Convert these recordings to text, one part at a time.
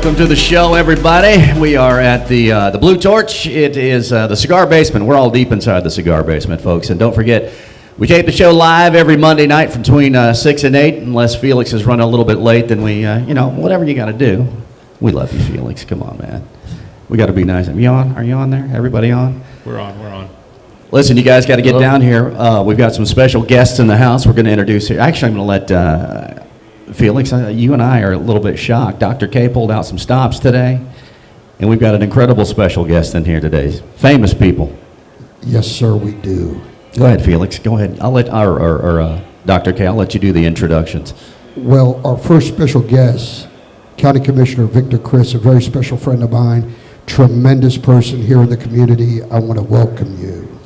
Welcome to the show, everybody. We are at the Blue Torch. It is the cigar basement. We're all deep inside the cigar basement, folks. And don't forget, we tape the show live every Monday night from between 6 and 8. Unless Felix is running a little bit late, then we, whatever you got to do. We love you, Felix. Come on, man. We got to be nice. Are you on? Are you on there? Everybody on? We're on. Listen, you guys got to get down here. We've got some special guests in the house we're going to introduce here. Actually, I'm going to let Felix, you and I are a little bit shocked. Dr. K pulled out some stops today, and we've got an incredible special guest in here today. Famous people. Yes, sir, we do. Go ahead, Felix. Go ahead. I'll let Dr. K, I'll let you do the introductions. Well, our first special guest, County Commissioner Victor Chris, a very special friend of mine, tremendous person here in the community. I want to welcome you.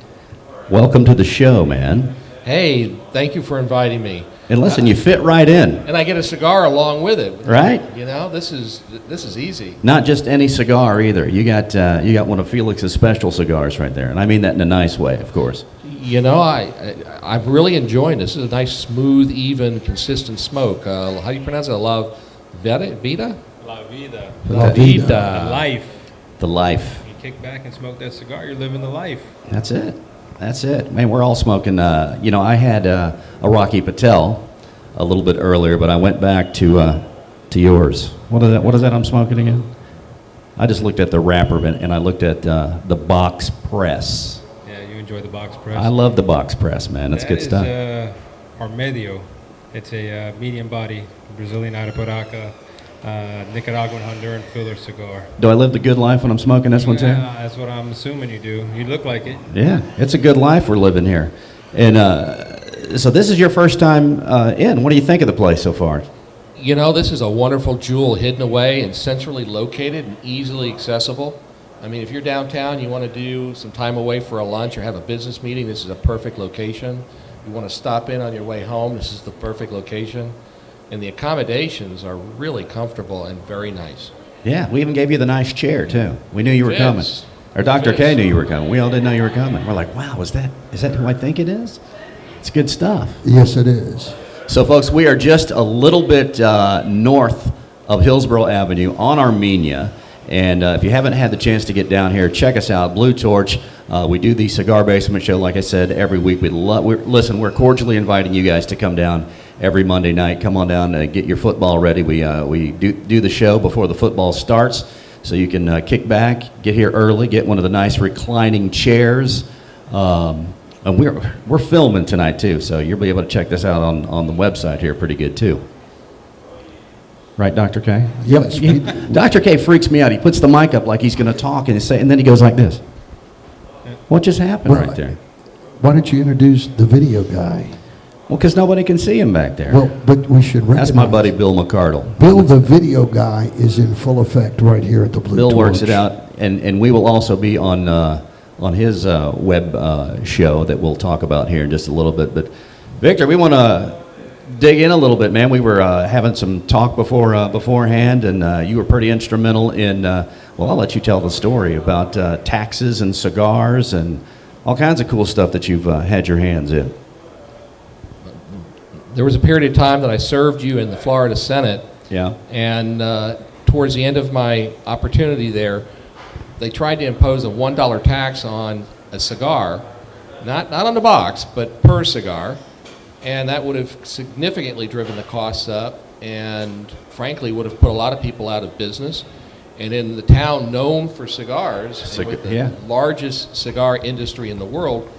Welcome to the show, man. Hey, thank you for inviting me. And listen, you fit right in. And I get a cigar along with it. Right? You know, this is easy. Not just any cigar either. You got one of Felix's special cigars right there, and I mean that in a nice way, of course. You know, I'm really enjoying this. This is a nice, smooth, even, consistent smoke. How do you pronounce it? La Vida? La Vida. La Vida. The life. The life. You kick back and smoke that cigar, you're living the life. That's it. That's it. Man, we're all smoking. I had a Rocky Patel a little bit earlier, but I went back to yours. What is that I'm smoking again? I just looked at the wrapper and I looked at the box press. Yeah, you enjoy the box press. I love the box press, man. That's good stuff. That is Armedio. It's a medium body Brazilian Arapiraca, Nicaraguan Honduran filler cigar. Do I live the good life when I'm smoking this one too? Yeah, that's what I'm assuming you do. You look like it. Yeah, it's a good life we're living here. And so this is your first time in. What do you think of the place so far? You know, this is a wonderful jewel hidden away and centrally located and easily accessible. I mean, if you're downtown, you want to do some time away for a lunch or have a business meeting, this is a perfect location. You want to stop in on your way home, this is the perfect location. And the accommodations are really comfortable and very nice. Yeah, we even gave you the nice chair too. We knew you were coming. Or Dr. K knew you were coming. We all didn't know you were coming. We're like, wow, is that who I think it is? It's good stuff. Yes, it is. So, folks, we are just a little bit north of Hillsborough Avenue on Armenia. And if you haven't had the chance to get down here, check us out, Blue Torch. We do the Cigar Basement Show, like I said, every week. Listen, we're cordially inviting you guys to come down every Monday night. Come on down and get your football ready. We do the show before the football starts, so you can kick back, get here early, get one of the nice reclining chairs. And we're filming tonight too, so you'll be able to check this out on the website here pretty good too. Right, Dr. K? Yes. Dr. K freaks me out. He puts the mic up like he's going to talk and then he goes like this. What just happened right there? Why don't you introduce the video guy? Well, because nobody can see him back there. Well, but we should recognize. That's my buddy Bill McCardle. Bill, the video guy, is in full effect right here at the Blue Torch. Bill works it out, and we will also be on his web show that we'll talk about here in just a little bit. But Victor, we want to dig in a little bit, man. We were having some talk beforehand, and you were pretty instrumental in. Well, I'll let you tell the story about taxes and cigars and all kinds of cool stuff that you've had your hands in. There was a period of time that I served you in the Florida Senate. Yeah. And towards the end of my opportunity there, they tried to impose a $1 tax on a cigar, not on the box, but per cigar. And that would have significantly driven the costs up and frankly would have put a lot of people out of business. And in the town known for cigars, and with the largest cigar industry in the world,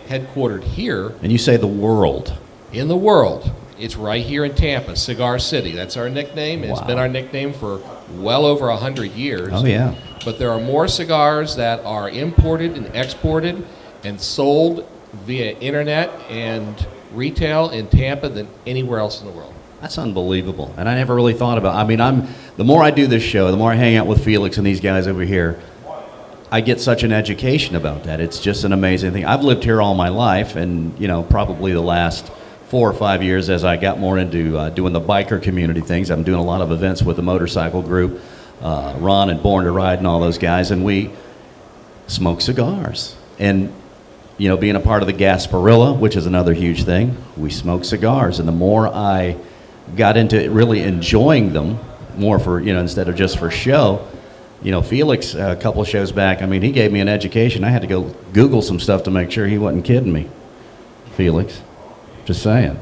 headquartered here. And you say the world. In the world. It's right here in Tampa, Cigar City. That's our nickname. It's been our nickname for well over 100 years. Oh, yeah. But there are more cigars that are imported and exported and sold via internet and retail in Tampa than anywhere else in the world. That's unbelievable. And I never really thought about it. I mean, the more I do this show, the more I hang out with Felix and these guys over here, I get such an education about that. It's just an amazing thing. I've lived here all my life, and, probably the last 4 or 5 years as I got more into doing the biker community things. I'm doing a lot of events with the motorcycle group, Ron and Born to Ride and all those guys, and we smoke cigars. And, being a part of the Gasparilla, which is another huge thing, we smoke cigars. And the more I got into really enjoying them, more for, instead of just for show. Felix, a couple of shows back, I mean, he gave me an education. I had to go Google some stuff to make sure he wasn't kidding me. Felix, just saying.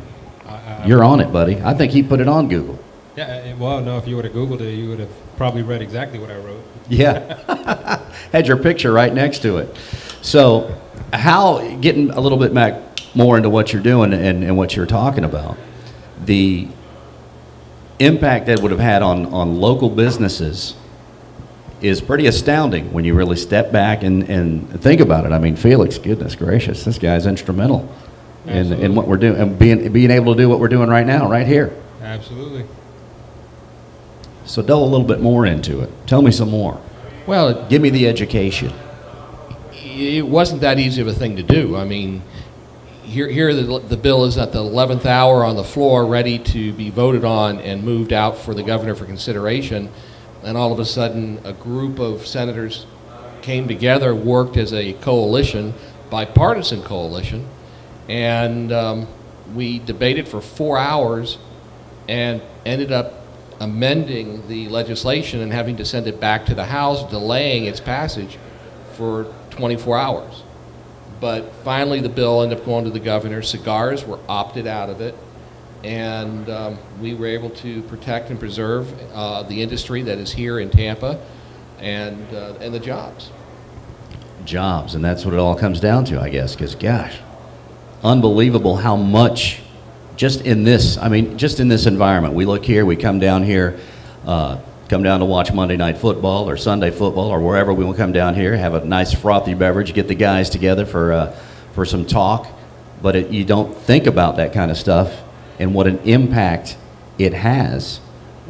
You're on it, buddy. I think he put it on Google. Yeah, well, no, if you would have Googled it, you would have probably read exactly what I wrote. Yeah. Had your picture right next to it. So, getting a little bit back more into what you're doing and what you're talking about, the impact that would have had on local businesses is pretty astounding when you really step back and think about it. I mean, Felix, goodness gracious, this guy's instrumental in what we're doing, and being able to do what we're doing right now, right here. Absolutely. So delve a little bit more into it. Tell me some more. Well, Give me the education. it wasn't that easy of a thing to do. I mean, here the bill is at the 11th hour on the floor, ready to be voted on and moved out for the governor for consideration. And all of a sudden, a group of senators came together, worked as a coalition, bipartisan coalition, and we debated for 4 hours and ended up amending the legislation and having to send it back to the House, delaying its passage for 24 hours. But finally, the bill ended up going to the governor. Cigars were opted out of it, and we were able to protect and preserve the industry that is here in Tampa and the jobs. Jobs, and that's what it all comes down to, I guess, because, gosh, unbelievable how much just in this environment. We look here, we come down here, come down to watch Monday Night Football or Sunday football or wherever we will come down here, have a nice frothy beverage, get the guys together for some talk, but you don't think about that kind of stuff and what an impact it has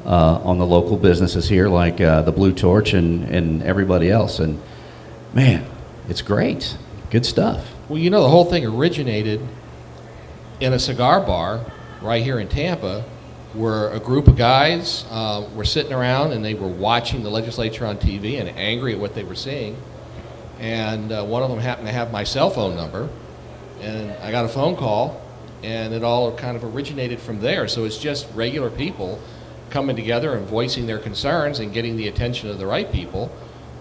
on the local businesses here, like the Blue Torch and everybody else. And man, it's great. Good stuff. Well, the whole thing originated in a cigar bar right here in Tampa, where a group of guys were sitting around and they were watching the legislature on TV and angry at what they were seeing. And one of them happened to have my cell phone number, and I got a phone call, and it all kind of originated from there. So it's just regular people coming together and voicing their concerns and getting the attention of the right people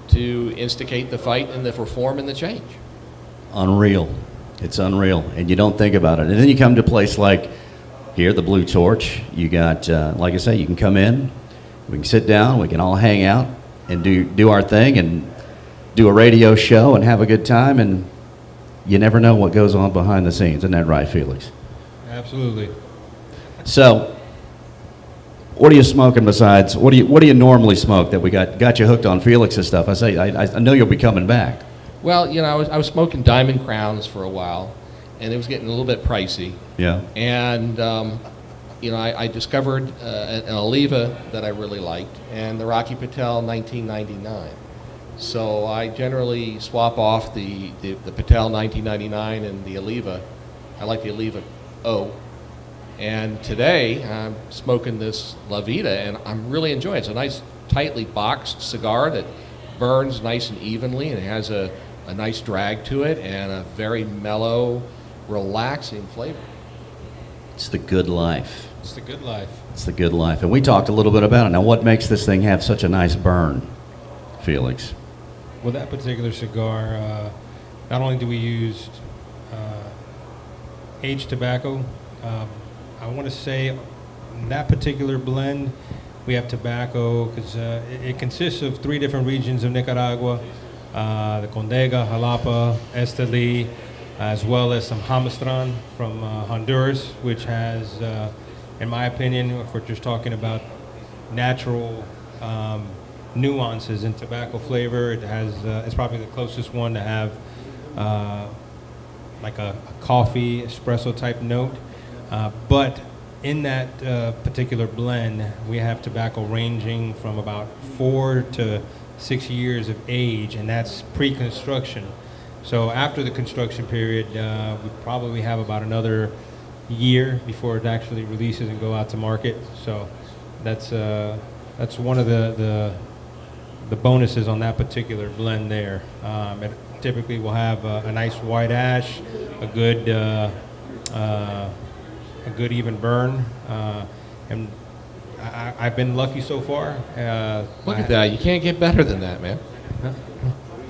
to instigate the fight and the reform and the change. Unreal. It's unreal, and you don't think about it. And then you come to a place like here, the Blue Torch. You got, like I say, you can come in, we can sit down, we can all hang out and do our thing and do a radio show and have a good time, and you never know what goes on behind the scenes. Isn't that right, Felix? Absolutely. So, what are you smoking besides? What do you normally smoke that we got you hooked on Felix's stuff? I know you'll be coming back. Well, I was smoking Diamond Crowns for a while, and it was getting a little bit pricey. Yeah. And I discovered an Oliva that I really liked, and the Rocky Patel 1999. So I generally swap off the Patel 1999 and the Oliva. I like the Oliva O. And today I'm smoking this La Vida, and I'm really enjoying it. It's a nice, tightly boxed cigar that burns nice and evenly, and it has a nice drag to it and a very mellow, relaxing flavor. It's the good life. It's the good life. It's the good life. And we talked a little bit about it. Now, what makes this thing have such a nice burn, Felix? Well, that particular cigar, not only do we use aged tobacco, I want to say in that particular blend, we have tobacco because it consists of 3 different regions of Nicaragua, the Condega, Jalapa, Esteli, as well as some Jamastran from Honduras, which has, in my opinion, if we're just talking about natural nuances in tobacco flavor, it's probably the closest one to have like a coffee espresso type note. But in that particular blend, we have tobacco ranging from about 4 to 6 years of age, and that's pre-construction. So after the construction period, we probably have about another year before it actually releases and go out to market. So that's one of the bonuses on that particular blend there. It typically will have a nice white ash, a good even burn, and I've been lucky so far. Look at that. You can't get better than that, man.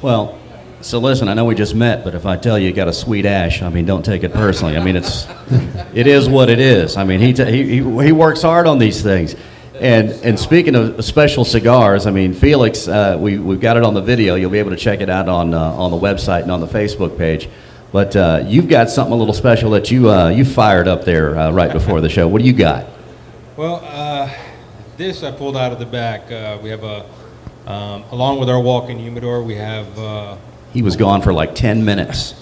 Well, so listen, I know we just met, but if I tell you got a sweet ash, I mean, don't take it personally. I mean, it is what it is. I mean, he works hard on these things. And speaking of special cigars, I mean, Felix, we've got it on the video. You'll be able to check it out on the website and on the Facebook page. But you've got something a little special that you fired up there right before the show. What do you got? Well, this I pulled out of the back. We have along with our walk-in humidor, we have... He was gone for like 10 minutes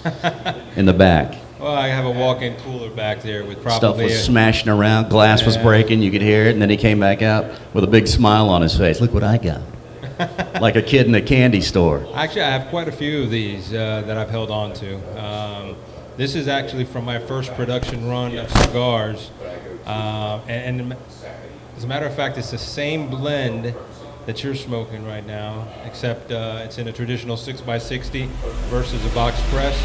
in the back. Well, I have a walk-in cooler back there with probably... Stuff was smashing around, glass was breaking, you could hear it, and then he came back out with a big smile on his face. Look what I got. Like a kid in a candy store. Actually, I have quite a few of these that I've held on to. This is actually from my first production run of cigars. And as a matter of fact, it's the same blend that you're smoking right now, except it's in a traditional 6x60 versus a box press.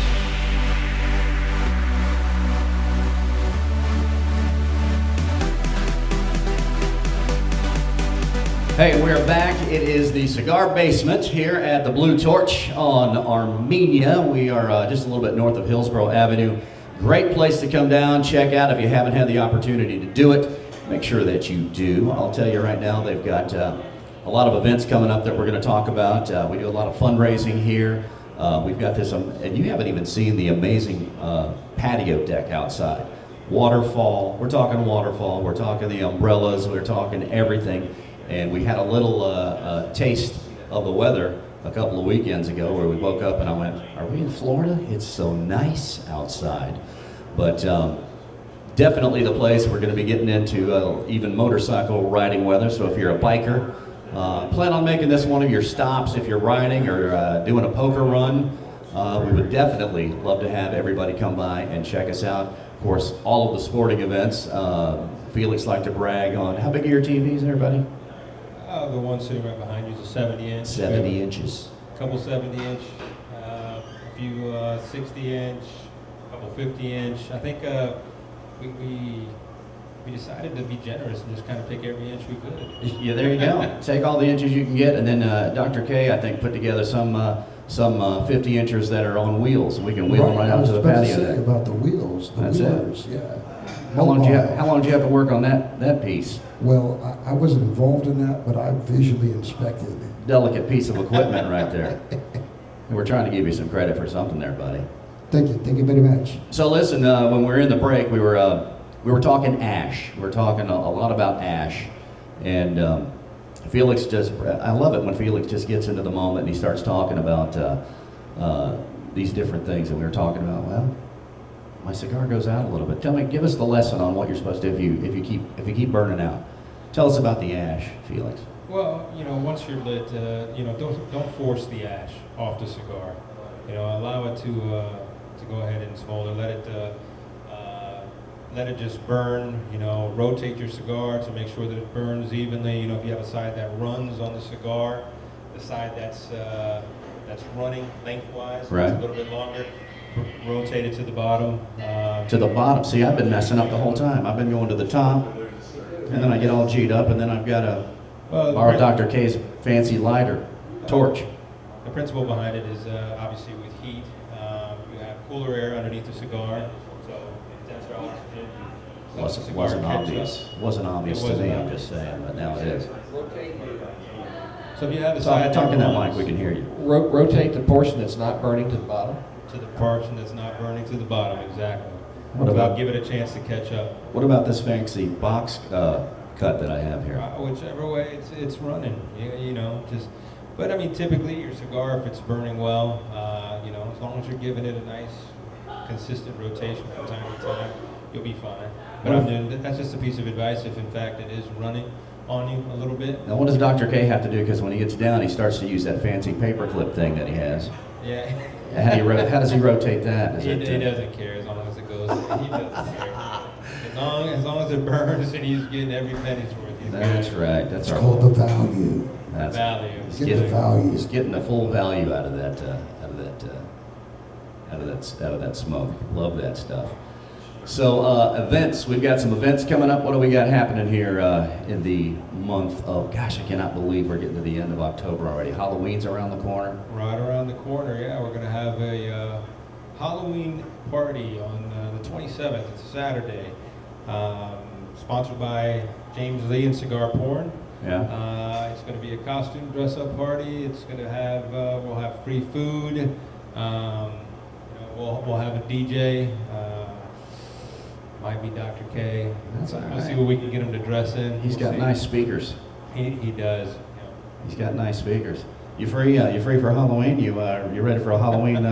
Hey, we're back. It is the Cigar Basement here at the Blue Torch on Armenia. We are just a little bit north of Hillsborough Avenue. Great place to come down, check out if you haven't had the opportunity to do it. Make sure that you do. I'll tell you right now, they've got a lot of events coming up that we're going to talk about. We do a lot of fundraising here. We've got this, and you haven't even seen the amazing patio deck outside. Waterfall, we're talking waterfall, we're talking the umbrellas, we're talking everything. And we had a little taste of the weather a couple of weekends ago where we woke up and I went, are we in Florida? It's so nice outside. But definitely the place we're going to be getting into even motorcycle riding weather. So if you're a biker, plan on making this one of your stops if you're riding or doing a poker run. We would definitely love to have everybody come by and check us out. Of course, all of the sporting events. Felix liked to brag on, how big are your TVs, everybody? The one sitting right behind you is a 70-inch. 70 inches. A couple 70-inch, a few 60-inch, a couple 50-inch. I think we decided to be generous and just kind of pick every inch we could. Yeah, there you go. Take all the inches you can get, and then Dr. K, I think, put together some 50 inches that are on wheels, and we can wheel them right out to the patio. I was about to say about the wheels, the That's wheelers, it. yeah. How long did you have to work on that piece? Well, I wasn't involved in that, but I visually inspected it. Delicate piece of equipment right there. And we're trying to give you some credit for something there, buddy. Thank you very much. So listen, when we were in the break, we were talking ash. We were talking a lot about ash, and Felix I love it when Felix just gets into the moment and he starts talking about these different things that we were talking about. Well, my cigar goes out a little bit. Give us the lesson on what you're supposed to do if you keep burning out. Tell us about the ash, Felix. Well, once you're lit, don't force the ash off the cigar. Allow it to go ahead and smolder. Let it just burn. Rotate your cigar to make sure that it burns evenly. If you have a side that runs on the cigar, the side that's running lengthwise, right, it's a little bit longer. Rotate it to the bottom. To the bottom. See, I've been messing up the whole time. I've been going to the top, and then I get all G'd up, and then I've got to borrow Dr. K's fancy lighter, torch. The principle behind it is obviously with heat, you have cooler air underneath the cigar, so intenser oxygen. Wasn't obvious to me, I'm just saying, but now it is. So if you have the side talk in that mic, we can hear you. Rotate the portion that's not burning to the bottom. To the portion that's not burning to the bottom, exactly. What about give it a chance to catch up? What about this fancy box cut that I have here? Whichever way it's running, But I mean, typically your cigar, if it's burning well, as long as you're giving it a nice, consistent rotation from time to time, you'll be fine. But that's just a piece of advice if in fact it is running on you a little bit. Now, what does Dr. K have to do? Because when he gets down, he starts to use that fancy paperclip thing that he has. Yeah. How does he rotate that? He doesn't care as long as it goes. He doesn't care. As long as it burns and he's getting every penny's worth. That's right. That's It's called the value. That's value. He's getting the full value out of that smoke. Love that stuff. So events, we've got some events coming up. What do we got happening here in the month of, gosh, I cannot believe we're getting to the end of October already. Halloween's around the corner. Right around the corner, yeah. We're going to have a Halloween party on the 27th. It's a Saturday. Sponsored by James Lee and Cigar Porn. Yeah. It's going to be a costume dress-up party. It's going to have, we'll have free food. We'll have a DJ. Might be Dr. K. That's all We'll right. see what we can get him to dress in. He's We'll got see. nice speakers. He does. Yeah. He's got nice speakers. You free? You free for Halloween? You ready for a Halloween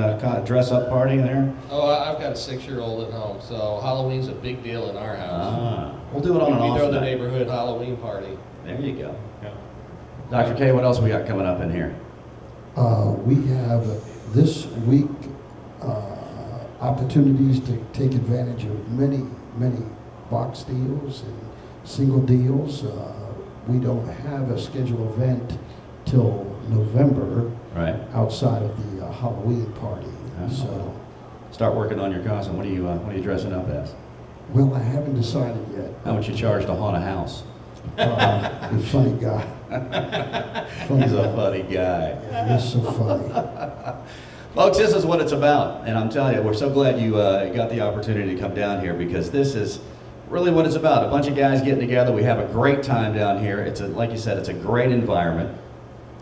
dress-up party there? Oh, I've got a 6-year-old at home, so Halloween's a big deal in our house. We'll do it on an We off throw the night. neighborhood Halloween party. There you go. Yeah. Dr. K, what else we got coming up in here? We have this week opportunities to take advantage of many box deals and single deals. We don't have a scheduled event till November Right. outside of the Halloween party. Oh. So, Start working on your costume. What are you dressing up as? well, I haven't decided yet. How much you charge to haunt a house? You're a funny guy. He's a funny guy. You're so funny. Folks, this is what it's about, and I'm telling you, we're so glad you got the opportunity to come down here, because this is really what it's about. A bunch of guys getting together. We have a great time down here. Like you said, it's a great environment.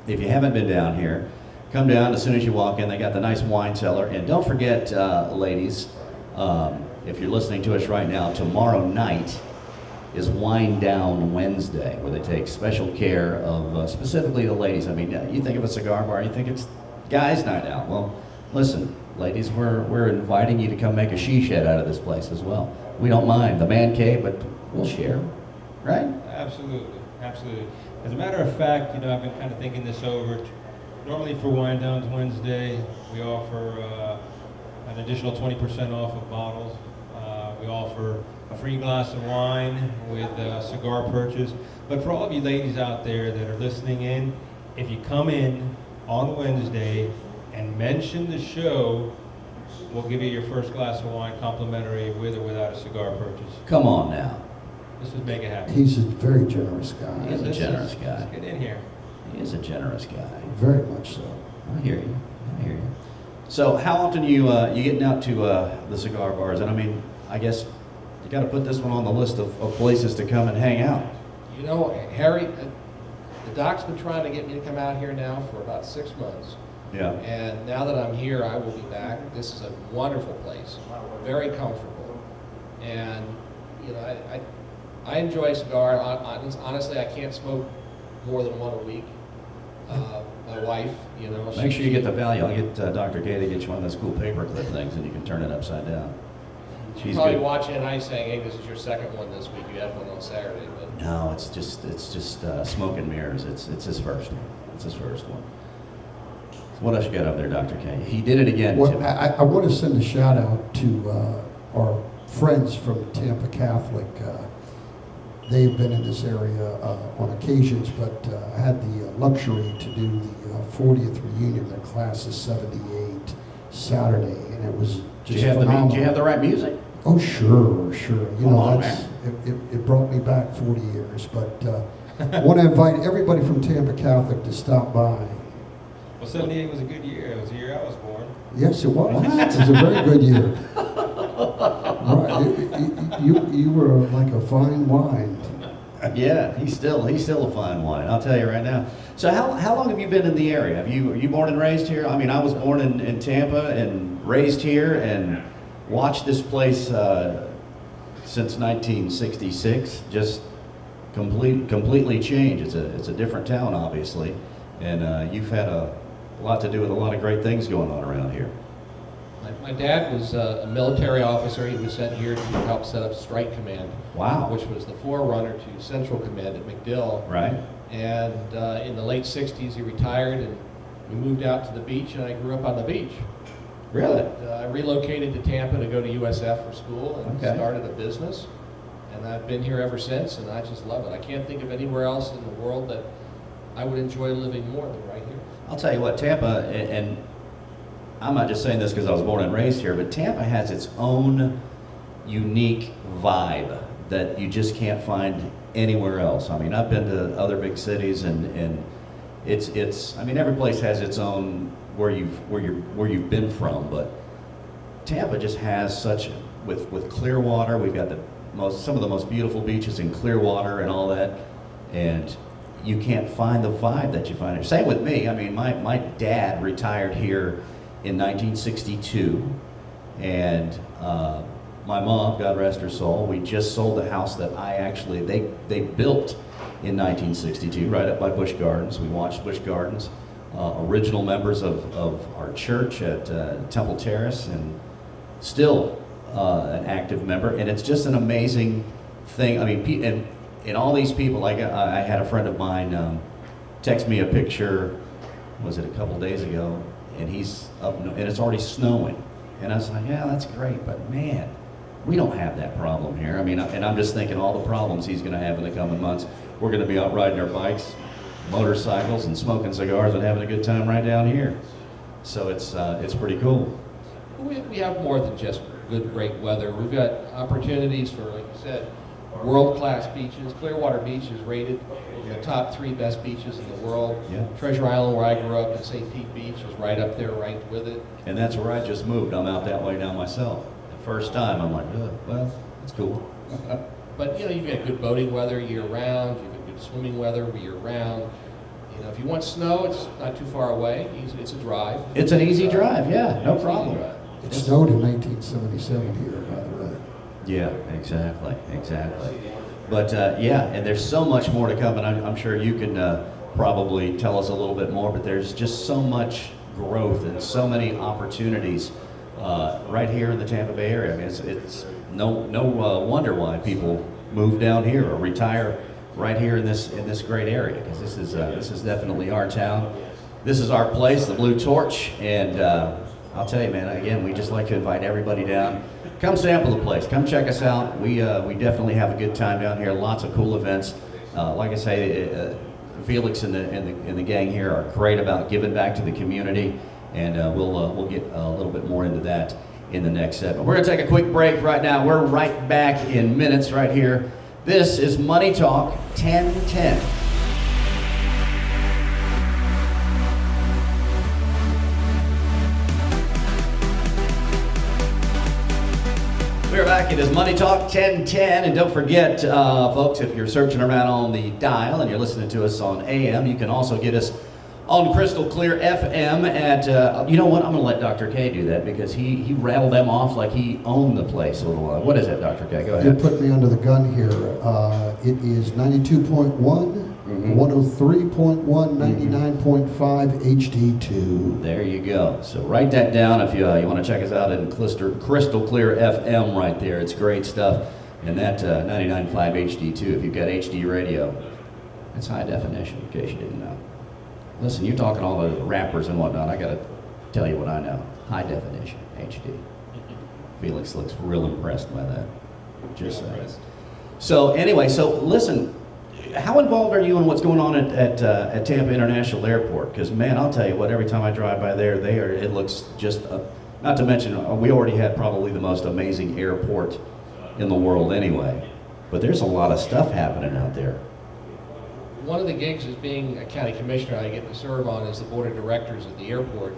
If you haven't been down here, come down as soon as you walk in. They got the nice wine cellar, and don't forget, ladies, if you're listening to us right now, tomorrow night is Wine Down Wednesday, where they take special care of specifically the ladies. I mean, you think of a cigar bar, you think it's guys' night out. Well, listen, ladies, we're inviting you to come make a she-shed out of this place as well. We don't mind the man cave, but we'll share, right? Absolutely, absolutely. As a matter of fact, I've been kind of thinking this over. Normally for Wine Downs Wednesday, we offer an additional 20% off of bottles. We offer a free glass of wine with a cigar purchase. But for all of you ladies out there that are listening in, if you come in on Wednesday and mention the show, we'll give you your first glass of wine complimentary with or without a cigar purchase. Come on now. Let's just make it happen. He's a very generous guy. He is a generous guy. Let's get in here. He is a generous guy. Very much so. I hear you. I hear you. So, how often you getting out to the cigar bars? And I mean, I guess you got to put this one on the list of places to come and hang out. Harry, the doc's been trying to get me to come out here now for about 6 months. Yeah. And now that I'm here, I will be back. This is a wonderful place, very comfortable. And, I enjoy a cigar. Honestly, I can't smoke more than one a week. My wife, Make sure you get the value. I'll get Dr. K to get you one of those cool paperclip things, and you can turn it upside down. She's probably watching and I saying, "Hey, this is your second one this week. You had one on Saturday." But No, it's just smoke and mirrors. It's his first one. It's his first one. So what else you got up there, Dr. K? He did it again. Well, Tim. I want to send a shout out to our friends from Tampa Catholic. They've been in this area on occasions, but I had the luxury to do the 40th reunion. Their class is 78 Saturday, and it was just phenomenal. Did you have the right music? Oh, sure. Come on, It brought me back 40 years. But I want to invite everybody from Tampa Catholic to stop by. Well, 78 was a good year. It was the year I was born. Yes, it was. It was a very good year. Right. You were like a fine wine. Yeah, he's still a fine wine. I'll tell you right now. So how long have you been in the area? Are you born and raised here? I mean, I was born in Tampa and raised here and watched this place since 1966. Just completely changed. It's a different town, obviously, and you've had a lot to do with a lot of great things going on around here. my dad was a military officer. He was sent here to help set up Strike Command. Wow. Which was the forerunner to Central Command at MacDill. Right. And in the late 60s, he retired, and we moved out to the beach, and I grew up on the beach. Really? I relocated to Tampa to go to USF for school and started a business. And I've been here ever since, and I just love it. I can't think of anywhere else in the world that I would enjoy living more than right here. I'll tell you what, Tampa, and I'm not just saying this because I was born and raised here, but Tampa has its own unique vibe that you just can't find anywhere else. I mean, I've been to other big cities, and it's I mean, every place has its own where you've been from, but Tampa just has such, with Clearwater, we've got some of the most beautiful beaches in Clearwater and all that, and you can't find the vibe that you find here. Same with me. I mean, my dad retired here in 1962, and my mom, God rest her soul, we just sold the house that they built in 1962 right up by Busch Gardens. We watched Busch Gardens. Original members of our church at Temple Terrace, and still an active member. And it's just an amazing thing. I mean, and all these people, like I had a friend of mine text me a picture, was it a couple days ago, and he's up, and it's already snowing. And I was like, yeah, that's great, but man, we don't have that problem here. I mean, and I'm just thinking all the problems he's going to have in the coming months. We're going to be out riding our bikes, motorcycles, and smoking cigars and having a good time right down here. So it's pretty cool. We have more than just good, great weather. We've got opportunities for, like you said, world-class beaches. Clearwater Beach is rated in the top 3 best beaches in the world. Yeah. Treasure Island, where I grew up, in St. Pete Beach, is right up there, ranked with it. And that's where I just moved. I'm out that way now myself. The first time, I'm like, well, it's cool. But you've got good boating weather year-round. You've got good swimming weather year-round. If you want snow, it's not too far away. It's a drive. It's an easy drive, yeah, no problem. It snowed in 1977 here, by the way. Yeah, exactly. But yeah, and there's so much more to come, and I'm sure you can probably tell us a little bit more, but there's just so much growth and so many opportunities right here in the Tampa Bay area. I mean, it's no wonder why people move down here or retire right here in this great area, because this is definitely our town. This is our place, the Blue Torch, and I'll tell you, man, again, we just like to invite everybody down. Come sample the place. Come check us out. We definitely have a good time down here. Lots of cool events. Like I say, Felix and the gang here are great about giving back to the community, and we'll get a little bit more into that in the next segment. We're going to take a quick break right now. We're right back in minutes right here. This is Money Talk 1010. We're back. It is Money Talk 1010, and don't forget, folks, if you're searching around on the dial and you're listening to us on AM, you can also get us on Crystal Clear FM at, you know what, I'm going to let Dr. K do that, because he rattled them off like he owned the place a little while. What is it, Dr. K? Go ahead. You put me under the gun here. It is 92.1, 103.1, 99.5 HD2. There you go. So write that down if you want to check us out in Crystal Clear FM right there. It's great stuff. And that 99.5 HD2, if you've got HD radio, it's high definition, in case you didn't know. Listen, you're talking all the rappers and whatnot. I got to tell you what I know. High definition, HD. Felix looks real impressed by that. Just saying. So anyway, so listen, how involved are you in what's going on at Tampa International Airport? Because man, I'll tell you what, every time I drive by there, it looks just, not to mention, we already had probably the most amazing airport in the world anyway. But there's a lot of stuff happening out there. One of the gigs as being a county commissioner I get to serve on is the board of directors at the airport.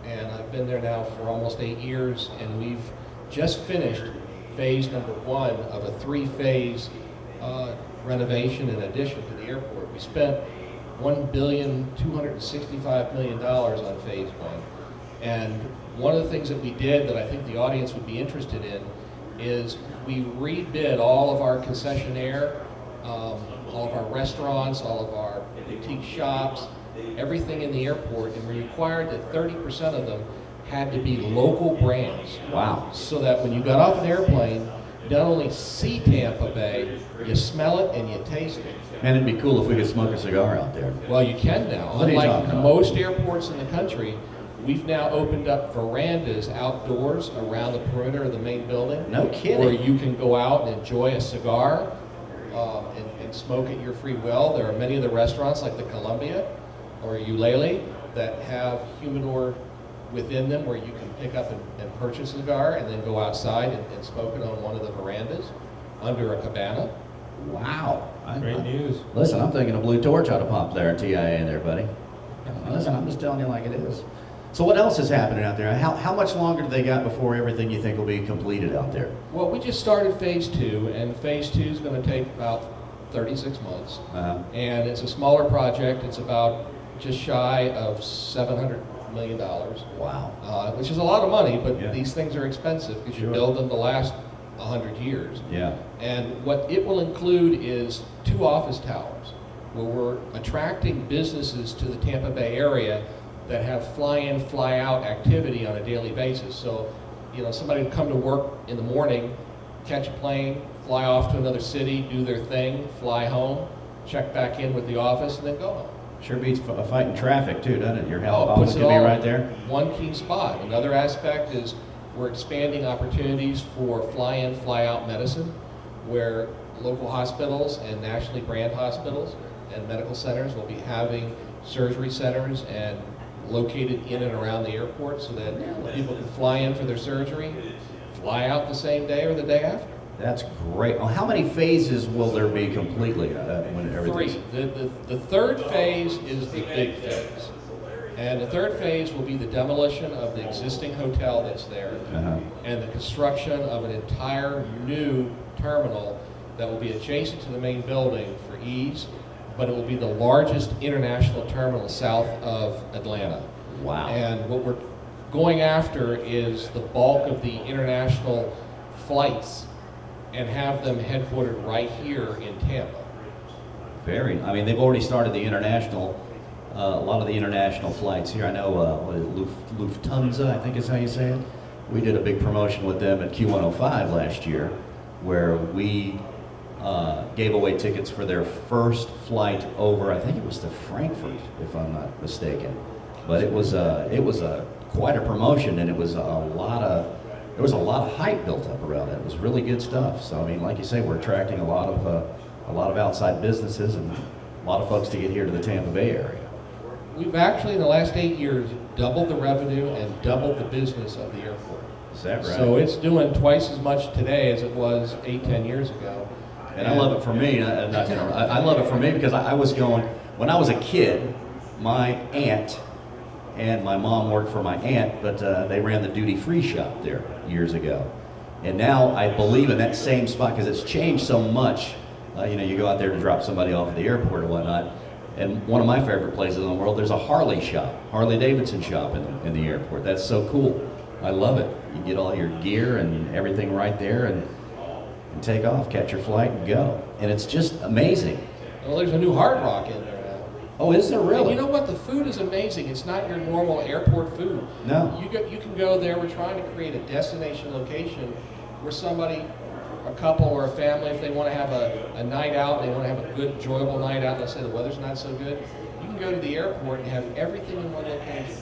And I've been there now for almost 8 years, and we've just finished phase number 1 of a 3-phase renovation and addition to the airport. We spent $1.265 billion on phase 1. And one of the things that we did that I think the audience would be interested in is we rebid all of our concessionaire, all of our restaurants, all of our boutique shops, everything in the airport, and we required that 30% of them had to be local brands. Wow. So that when you got off an airplane, you not only see Tampa Bay, you smell it and you taste it. Man, it'd be cool if we could smoke a cigar out there. Well, you can now. What are you talking Unlike about? most airports in the country, we've now opened up verandas outdoors around the perimeter of the main building. No kidding. Where you can go out and enjoy a cigar and smoke at your free will. There are many of the restaurants like the Columbia or Ulele that have humidor within them where you can pick up and purchase a cigar and then go outside and smoke it on one of the verandas under a cabana. Wow. Great news. Listen, I'm thinking a Blue Torch ought to pop there, TIA there, buddy. Listen, I'm just telling you like it is. So what else is happening out there? How much longer do they got before everything you think will be completed out there? Well, we just started phase 2, and phase 2 is going to take about 36 months. And it's a smaller project. It's about just shy of $700 million. Wow. Which is a lot of money, but Yeah. these things are expensive because you Sure. build them to last 100 years. Yeah. And what it will include is 2 office towers where we're attracting businesses to the Tampa Bay area that have fly-in, fly-out activity on a daily basis. So, you know, somebody would come to work in the morning, catch a plane, fly off to another city, do their thing, fly home, check back in with the office, and then go home. Sure beats fighting traffic too, doesn't it? Your health Oh, it office puts it could be all right there. One key spot. Another aspect is we're expanding opportunities for fly-in, fly-out medicine, where local hospitals and nationally brand hospitals and medical centers will be having surgery centers and located in and around the airport so that people can fly in for their surgery, fly out the same day or the day after. That's great. Well, how many phases will there be completely when everything's... 3. The third phase is the big phase. And the third phase will be the demolition of the existing hotel that's there and the construction of an entire new terminal that will be adjacent to the main building for ease, but it will be the largest international terminal south of Atlanta. Wow. And what we're going after is the bulk of the international flights and have them headquartered right here in Tampa. I mean, they've already started the international, a lot of the international flights here. I know, what is it, Lufthansa, I think is how you say it. We did a big promotion with them at Q105 last year, where we gave away tickets for their first flight over, I think it was to Frankfurt, if I'm not mistaken. But it was quite a promotion, and it was there was a lot of hype built up around it. It was really good stuff. So I mean, like you say, we're attracting a lot of outside businesses and a lot of folks to get here to the Tampa Bay area. We've actually, in the last 8 years, doubled the revenue and doubled the business of the airport. Is that right? So it's doing twice as much today as it was 8-10 years ago. And I love it for me. I love it for me because I was going, when I was a kid, my aunt and my mom worked for my aunt, but they ran the duty-free shop there years ago. And now I believe in that same spot because it's changed so much. You know, you go out there to drop somebody off at the airport or whatnot. And one of my favorite places in the world, there's a Harley shop, Harley-Davidson shop in the airport. That's so cool. I love it. You get all your gear and everything right there and take off, catch your flight, and go. And it's just amazing. Well, there's a new Hard Rock in there now. Oh, is there really? And you know what? The food is amazing. It's not your normal airport food. No. You can go there. We're trying to create a destination location where somebody, a couple or a family, if they want to have a night out, they want to have a good, enjoyable night out, let's say the weather's not so good, you can go to the airport and have everything in one location.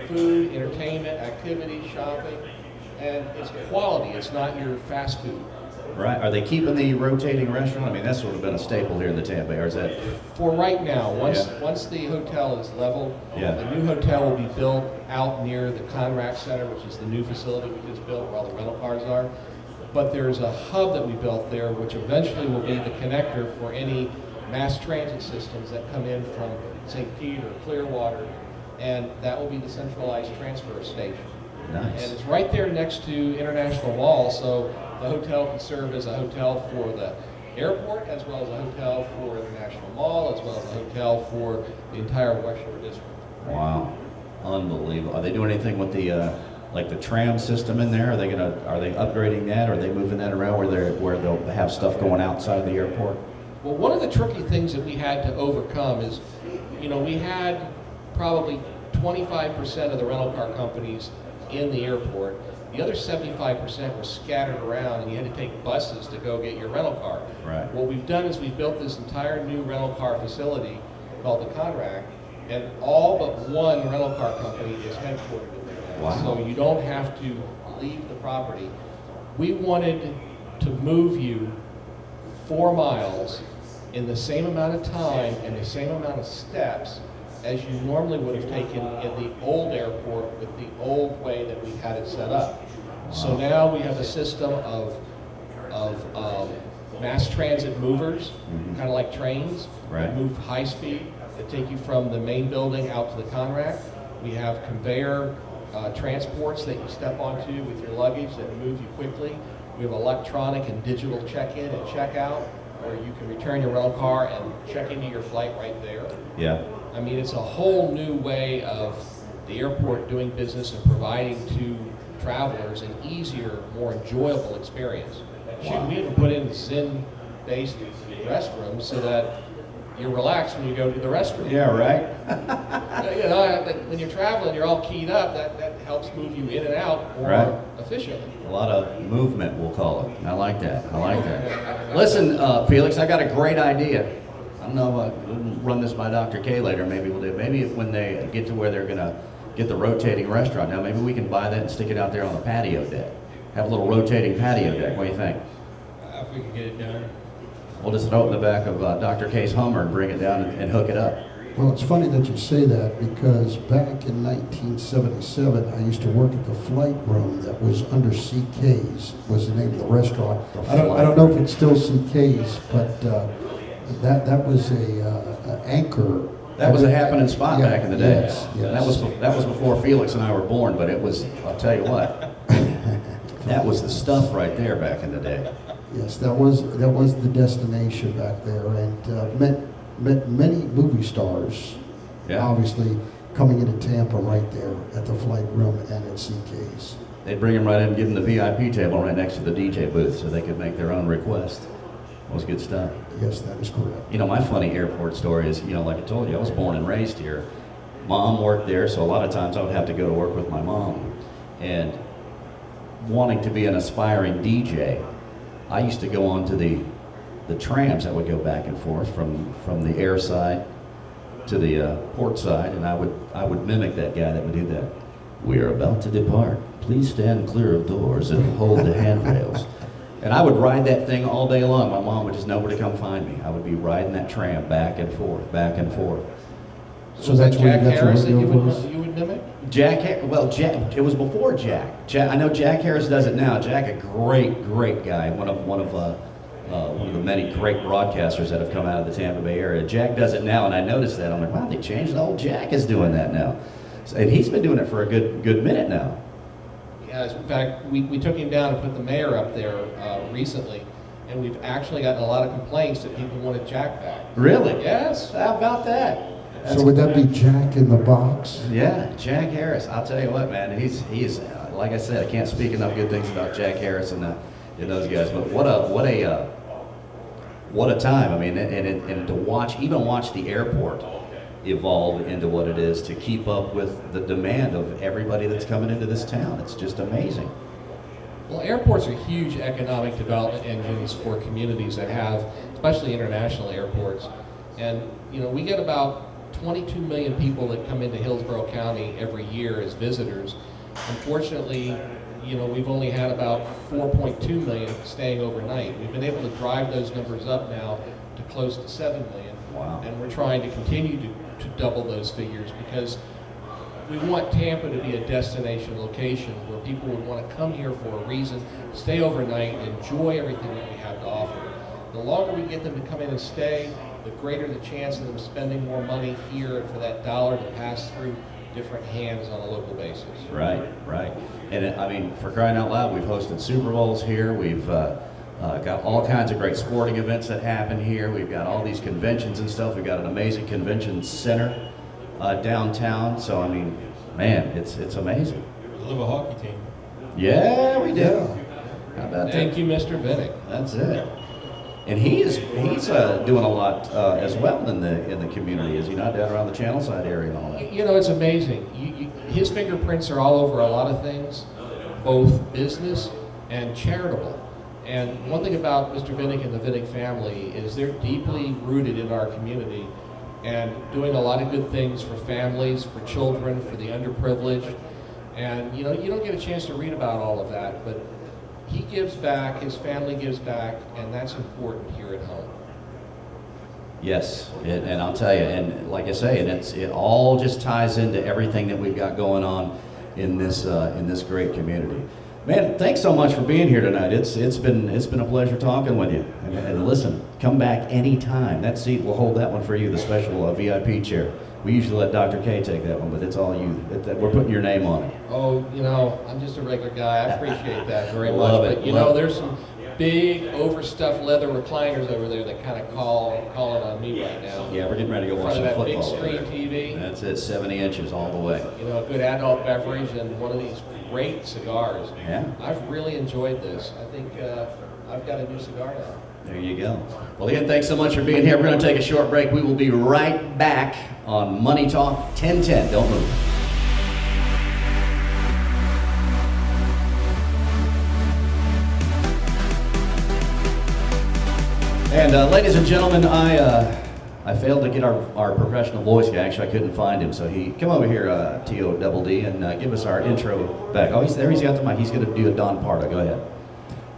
Food, entertainment, activities, shopping, and it's quality. It's not your fast food. Right. Are they keeping the rotating restaurant? I mean, that's sort of been a staple here in the Tampa area. Is that? For right now, once Yeah. the hotel is leveled, Yeah. a new hotel will be built out near the Conrack Center, which is the new facility we just built where all the rental cars are. But there's a hub that we built there, which eventually will be the connector for any mass transit systems that come in from St. Pete or Clearwater, and that will be the centralized transfer station. Nice. And it's right there next to International Mall, so the hotel can serve as a hotel for the airport, as well as a hotel for International Mall, as well as a hotel for the entire West Shore District. Wow. Unbelievable. Are they doing anything with the like the tram system in there? Are they upgrading that? Or are they moving that around where they'll have stuff going outside the airport? Well, one of the tricky things that we had to overcome is, you know, we had probably 25% of the rental car companies in the airport. The other 75% were scattered around, and you had to take buses to go get your rental car. Right. What we've done is we've built this entire new rental car facility called the Conrack, and all but one rental car company is headquartered in there now. Wow. So you don't have to leave the property. We wanted to move you 4 miles in the same amount of time and the same amount of steps as you normally would have taken in the old airport with the old way that we had it set up. So now we have a system of mass transit movers, kind of like trains, Right. that move high speed, that take you from the main building out to the Conrack. We have conveyor transports that you step onto with your luggage that move you quickly. We have electronic and digital check-in and check-out, where you can return your rental car and check into your flight right there. Yeah. I mean, it's a whole new way of the airport doing business and providing to travelers an easier, more enjoyable experience. Shoot, we even put in Zen-based restrooms so that you're relaxed when you go to the restroom. Yeah, right? You know, when you're traveling, you're all keyed up. That helps move you in and out more Right. efficiently. A lot of movement, we'll call it. I like that. I like that. Listen, Felix, I got a great idea. I don't know, we'll run this by Dr. K later. Maybe we'll do. Maybe when they get to where they're going to get the rotating restaurant, now maybe we can buy that and stick it out there on the patio deck. Have a little rotating patio deck. What do you think? If we can get it done. We'll just throw it in the back of Dr. K's Hummer and bring it down and hook it up. Well, it's funny that you say that because back in 1977, I used to work at the flight room that was under CK's, was the name of the restaurant. I don't know if it's still CK's, but that was a anchor. That was a happening spot Yeah, back in the day. yes, yes. That was before Felix and I were born, but it was, I'll tell you what, that was the stuff right there back in the day. Yes, that was the destination back there, and met many movie stars. Yeah. Obviously, coming into Tampa right there at the flight room and at CK's. They'd bring them right in and give them the VIP table right next to the DJ booth so they could make their own request. It was good stuff. Yes, that is correct. You know, my funny airport story is, you know, like I told you, I was born and raised here. Mom worked there, so a lot of times I would have to go to work with my mom. And wanting to be an aspiring DJ, I used to go on to the trams that would go back and forth from the air side to the port side, and I would mimic that guy that would do that. We are about to depart. Please stand clear of doors and hold the handrails. And I would ride that thing all day long. My mom would just know where to come find me. I would be riding that tram back and forth, back and forth. So that's where Jack you got your Harris that you rodeo voice? would mimic? Jack, it was before Jack. I know Jack Harris does it now. Jack, a great guy, one of the many great broadcasters that have come out of the Tampa Bay area. Jack does it now, and I noticed that. I'm like, wow, they changed. Old Jack is doing that now, and he's been doing it for a good minute now. Yeah, in fact, we took him down and put the mayor up there recently, and we've actually gotten a lot of complaints that people wanted Jack back. Really? Yes. How about that? So would that be Jack in the Box? Yeah, Jack Harris. I'll tell you what, man. He's like I said, I can't speak enough good things about Jack Harris and those guys. But what a time! I mean, and to watch the airport evolve into what it is, to keep up with the demand of everybody that's coming into this town. It's just amazing. Well, airports are huge economic development engines for communities that have, especially international airports. And, you know, we get about 22 million people that come into Hillsborough County every year as visitors. Unfortunately, you know, we've only had about 4.2 million staying overnight. We've been able to drive those numbers up now to close to 7 million. Wow. And we're trying to continue to double those figures because we want Tampa to be a destination location where people would want to come here for a reason, stay overnight, enjoy everything that we have to offer. The longer we get them to come in and stay, the greater the chance of them spending more money here and for that dollar to pass through different hands on a local basis. Right. And I mean, for crying out loud, we've hosted Super Bowls here. We've got all kinds of great sporting events that happen here. We've got all these conventions and stuff. We've got an amazing convention center downtown. So I mean, man, it's amazing. We love a hockey team. Yeah, we do. How about Thank that? you, Mr. Vinnick. That's it. And he's doing a lot as well in the community. Is he not down around the Channelside area and all that? You know, it's amazing. His fingerprints are all over a lot of things, both business and charitable. And one thing about Mr. Vinnick and the Vinnick family is they're deeply rooted in our community and doing a lot of good things for families, for children, for the underprivileged. And, you know, you don't get a chance to read about all of that, but he gives back, his family gives back, and that's important here at home. Yes, and I'll tell you, and like I say, it all just ties into everything that we've got going on in this great community. Man, thanks so much for being here tonight. It's been a pleasure talking with you. And listen, come back anytime. That seat, we'll hold that one for you, the special VIP chair. We usually let Dr. K take that one, but it's all you. We're putting your name on it. Oh, you know, I'm just a regular guy. I appreciate that very Love much. it, But you love know, it. there's some big overstuffed leather recliners over there that kind of calling on me right now. Yeah, we're getting ready to go In watch front some of that big football. screen over there. TV. That's it, 70 inches all the way. You know, a good adult beverage and one of these great cigars. Yeah. I've really enjoyed this. I think I've got a new cigar now. There you go. Well, again, thanks so much for being here. We're going to take a short break. We will be right back on Money Talk 1010. Don't move. And ladies and gentlemen, I failed to get our professional voice guy. Actually, I couldn't find him, so he come over here, T.O.D.D., and give us our intro back. Oh, he's there. He's got the mic. He's going to do a Don Pardo. Go ahead.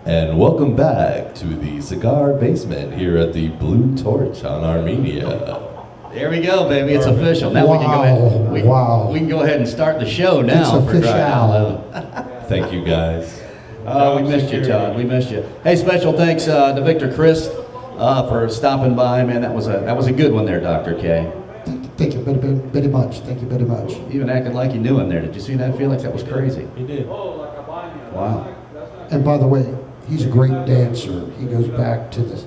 And welcome back to the Cigar Basement here at the Blue Torch on Armenia. There we go, baby. It's official. Now we can go ahead. Wow. We can go ahead and start the show now. It's for crying out official. loud. Thank you guys. Oh, we missed you, Todd. We missed you. Hey, special thanks to Victor Christ for stopping by. Man, that was a good one there, Dr. K. Thank you very much. Thank you very much. Even acted like you knew him there. Did you see that, Felix? That was crazy. He did. Wow. And by the way, he's a great dancer. He goes back to the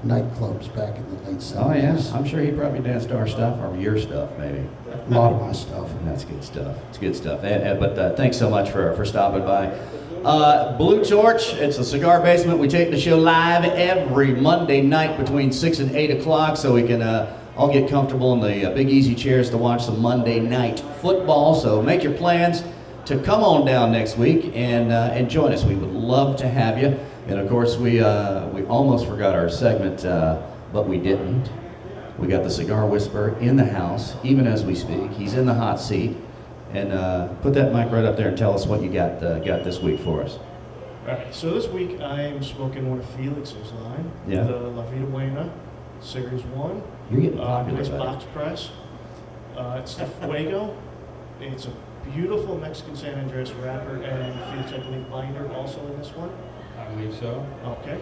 nightclubs back in the late 70s. Oh, yeah. I'm sure he probably danced to our stuff, or your stuff, maybe. A lot of my stuff. That's good stuff. It's good stuff. But thanks so much for stopping by. Blue Torch, it's the Cigar Basement. We take the show live every Monday night between 6 and 8 o'clock so we can all get comfortable in the big easy chairs to watch some Monday night football. So make your plans to come on down next week and join us. We would love to have you. And of course, we almost forgot our segment, but we didn't. We got the Cigar Whisperer in the house, even as we speak. He's in the hot seat. And put that mic right up there and tell us what you got this week for us. All right, so this week I'm smoking one of Felix's line, Yeah. the La Vida Buena Series 1. You're getting popular, Nice buddy. box press. It's the Fuego. It's a beautiful Mexican San Andreas wrapper, and Felix, I believe, binder also in this one. I believe so. Okay.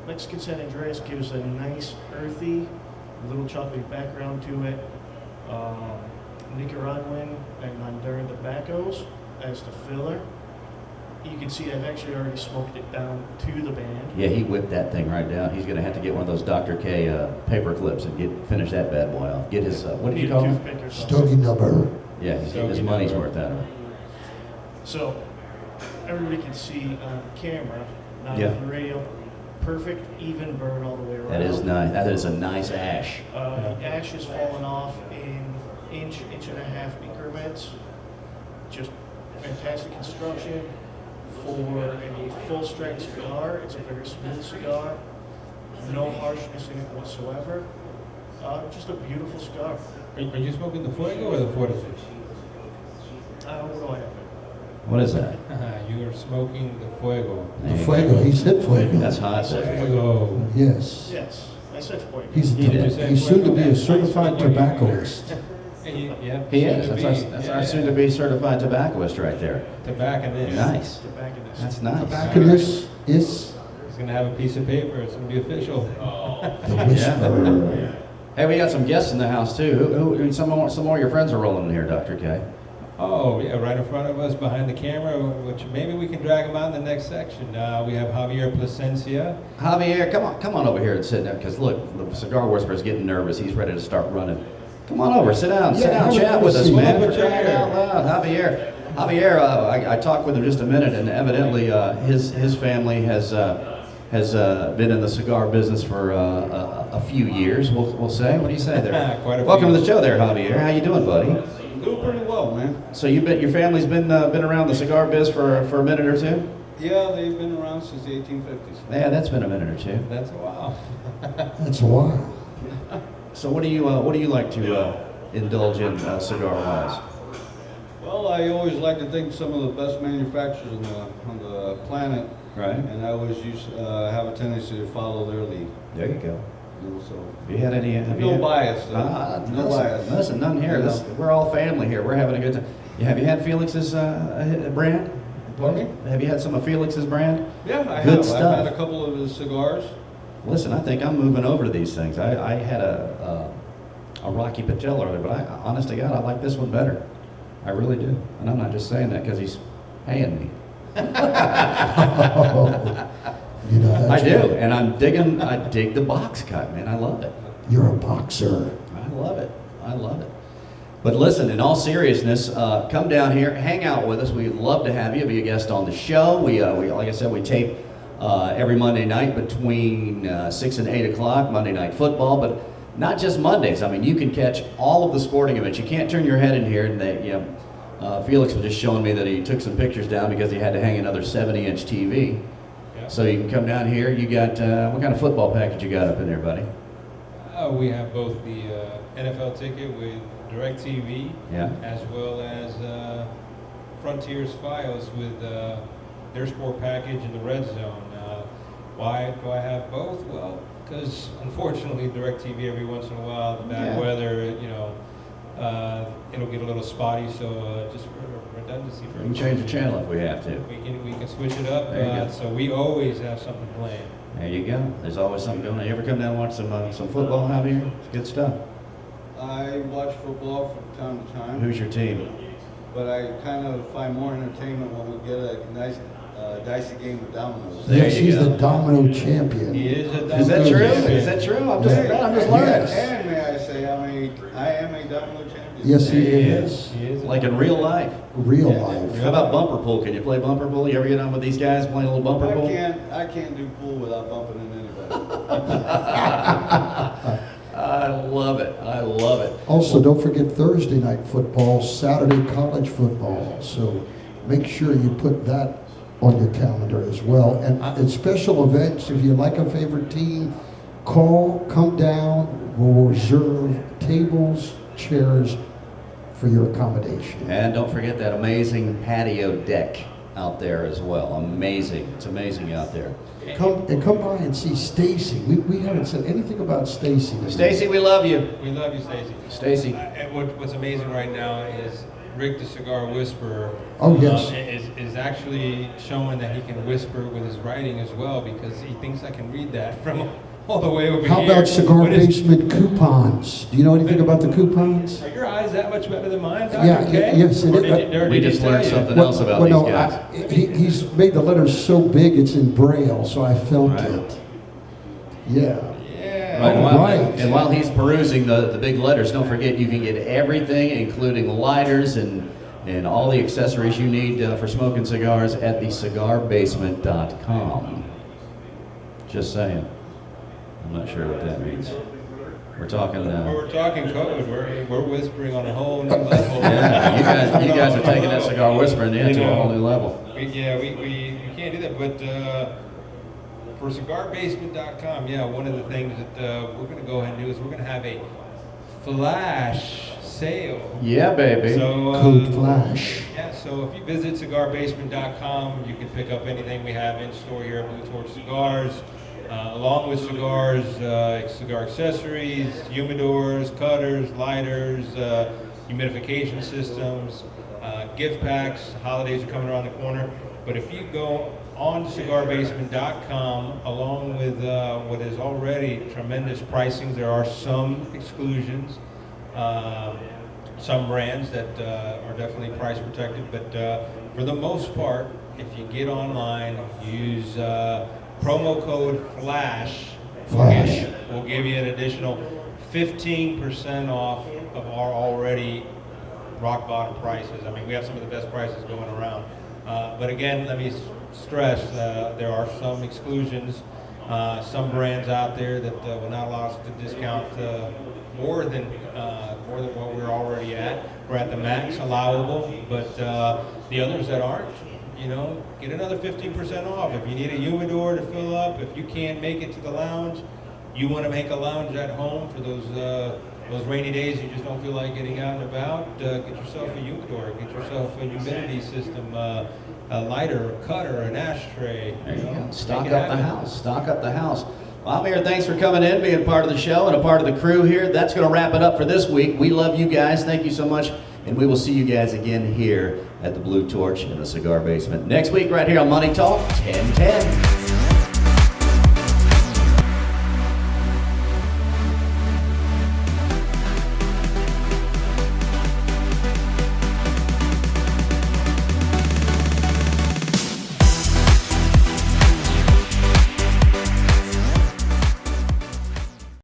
Mexican San Andreas gives a nice earthy, little chocolatey background to it. Nicaraguan and Honduran tobaccos as the filler. You can see I've actually already smoked it down to the band. Yeah, he whipped that thing right down. He's going to have to get one of those Dr. K paper clips and finish that bad boy off. Get his, what did you call it? Toothpick or something. Stogie number. Yeah, he's getting his Stogie money's number. worth out of it. So everybody can see on camera, not Yeah. on the radio, perfect even burn all the way around. That is nice. That is a nice ash. The ash is falling off in inch and a half increments. Just fantastic construction for a full strength cigar. It's a very smooth cigar. No harshness in it whatsoever. Just a beautiful cigar. Are you smoking the Fuego or the Fortis? What do I have? What is that? You are smoking the Fuego. The Fuego. He said Fuego. That's hot. Fuego. Yes. Yes, I said Fuego. He's soon to be a certified tobacconist. Yeah, He is. soon to That's be. our Yeah. soon-to-be certified tobacconist right there. Tobacconist. Nice. Tobacconist. That's nice. Tobacconist is He's going to have a piece of paper. It's going to be official. the whisperer. Hey, we got some guests in the house too. Who some more of your friends are rolling in here, Dr. K. Oh, yeah, right in front of us behind the camera, which maybe we can drag him out in the next section. We have Javier Plasencia. Javier, come on over here and sit down. Because look, the Cigar Whisperer's getting nervous. He's ready to start running. Come on over, sit down, Yeah, chat with us, have a man. seat. For crying out loud, Javier. I talked with him just a minute, and evidently his family has been in the cigar business for a few years. We'll say. What do you say there? Quite a Welcome few. to the show, there, Javier. How you doing, buddy? Doing pretty well, man. So your family's been around the cigar biz for a minute or two? Yeah, they've been around since the 1850s. Yeah, that's been a minute or two. That's a while. That's a while. So what do you like to indulge in cigar wise? Well, I always like to think some of the best manufacturers on the planet, Right. and I always have a tendency to follow their lead. There you go. So Have you had any? Have no you, bias, though. No listen, bias. Listen, none here. You know. We're all family here. We're having a good time. Have you had Felix's brand? Pardon me? Have you had some of Felix's brand? Yeah, I Good have. stuff. I've had a couple of his cigars. Listen, I think I'm moving over to these things. I had a Rocky Patel earlier, but honest to God, I like this one better. I really do. And I'm not just saying that because he's paying me. You know, I that's do, right. and I dig the box cut, man. I love it. You're a boxer. I love it. I love it. But listen, in all seriousness, come down here, hang out with us. We'd love to have you be a guest on the show. We like I said, we tape every Monday night between 6 and 8 o'clock, Monday Night Football, but not just Mondays. I mean, you can catch all of the sporting events. You can't turn your head in here, and Felix was just showing me that he took some pictures down because he had to hang another 70-inch TV. Yeah. So you can come down here. You got, what kind of football package you got up in there, buddy? We have both the NFL ticket with DirecTV, Yeah. as well as Frontiers Files with their sport package in the red zone. Why do I have both? Well, because unfortunately DirecTV every once in a while, the bad Yeah. weather, it'll get a little spotty. So just for redundancy We can change the channel if we have to. we can switch it up. There you go. So we always have something planned. There you go. There's always something going on. You ever come down and watch some football out here? It's good stuff. I watch football from time to time. Who's your team? But I kind of find more entertainment when we get a nice dicey game of dominoes. There Yes, you he's go. the domino champion. He is a Is that domino true? champion. Is that true? I'm just And learning. may I say, I am a domino champion. Yes, he He is. He is a Like in real life. Real Yeah. life. How about bumper pool? Can you play bumper pool? You ever get on with these guys playing a little bumper pool? I can't do pool without bumping into anybody. I love it. I love it. Also, don't forget Thursday night football, Saturday college football. So make sure you put that on your calendar as well. And at special events, if you like a favorite team, call, come down. We'll reserve tables, chairs for your accommodation. And don't forget that amazing patio deck out there as well. Amazing. It's amazing out there. Come by and see Stacy. We haven't said anything about Stacy. Stacy, we love you. We love you, Stacy. Stacy. And what's amazing right now is Rick the Cigar Whisperer Oh, yes. is actually showing that he can whisper with his writing as well, because he thinks I can read that from all the way over How here. about Cigar What is- Basement coupons? Do you know anything about the coupons? Are your eyes that much better than mine, Dr. Yeah, K? yes, it Or is. did you- or We did just he learned tell you? something else about these no, guys. he's made the letters so big it's in Braille, so I felt Right. it. Yeah. Yeah. Right, and while, right. and while he's perusing the big letters, don't forget you can get everything, including lighters and all the accessories you need for smoking cigars at thecigarbasement.com. Just saying. I'm not sure what that means. We're talking. We're talking code. We're whispering on a whole new level. Yeah, you guys are taking that cigar whispering You to a know, whole new level. we can't do that. But for cigarbasement.com, yeah, one of the things that we're going to go ahead and do is we're going to have a flash sale. Yeah, baby. So, Code Flash. Yeah, so if you visit cigarbasement.com, you can pick up anything we have in store here at Blue Torch Cigars, along with cigars, cigar accessories, humidors, cutters, lighters, humidification systems, gift packs. Holidays are coming around the corner. But if you go on cigarbasement.com, along with what is already tremendous pricing, there are some exclusions. Some brands that are definitely price protected, but for the most part, if you get online, use promo code FLASH. We'll give you an additional 15% off of our already rock bottom prices. I mean, we have some of the best prices going around. But again, let me stress, there are some exclusions. Some brands out there that will not allow us to discount more than what we're already at. We're at the max allowable, but the others that aren't, get another 15% off. If you need a humidor to fill up, if you can't make it to the lounge, you want to make a lounge at home for those rainy days you just don't feel like getting out and about, get yourself a humidor, get yourself a humidity system, a lighter, a cutter, an ashtray. There you go. Make Stock it up the happen. house. Stock up the house. Well, Amir, thanks for coming in, being part of the show and a part of the crew here. That's going to wrap it up for this week. We love you guys. Thank you so much. And we will see you guys again here at the Blue Torch in the Cigar Basement next week right here on Money Talk 1010.